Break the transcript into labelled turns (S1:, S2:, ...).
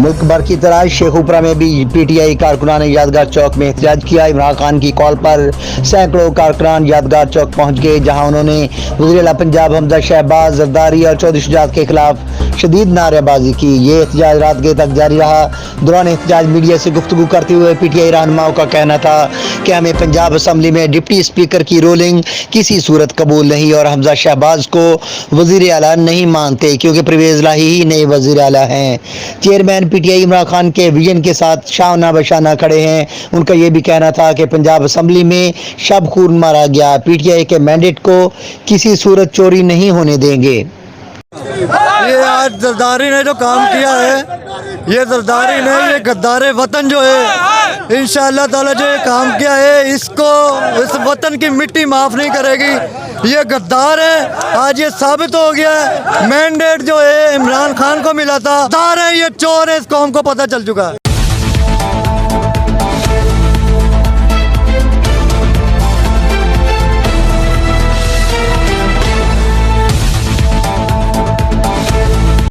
S1: मुल्क भर की तरह शेखुपुरा में भी पीटीआई कारकुनान ने यादगार चौक में एहतजाज किया। इमरान खान की कॉल पर सैकड़ों कारकुनान यादगार चौक पहुंच गए, जहां उन्होंने वज़ीर-ए-आला पंजाब हमजा शहबाज जरदारी और चौधरी शुजात के खिलाफ शदीद नारेबाजी की। ये एहतजाज रात गए तक जारी रहा। दौरान एहतजाज मीडिया से गुफ्तगू करते हुए पीटीआई रहनुमाओं का कहना था कि हमें पंजाब असम्बली में डिप्टी स्पीकर की रोलिंग किसी सूरत कबूल नहीं और हमजा शहबाज को वज़ीर-ए-आला नहीं मानते, क्योंकि परवेज़ इलाही ही नए वज़ीर-ए-आला हैं। चेयरमैन पीटीआई इमरान खान के विजन के साथ शाना बशाना खड़े हैं। उनका यह भी कहना था कि पंजाब असम्बली में शब खून मारा गया, पीटीआई के मैंडेट को किसी सूरत चोरी नहीं होने देंगे।
S2: ये आज जरदारी ने जो काम किया है, ये जरदारी ने ये गद्दारे वतन जो है इंशाअल्लाह ताला जो ये काम किया है, इसको इस वतन की मिट्टी माफ़ नहीं करेगी। ये गद्दार है, आज ये साबित हो गया है। मैंडेट जो है इमरान खान को मिला था, गद्दार है, ये चोर है, इस कौम को पता चल चुका है।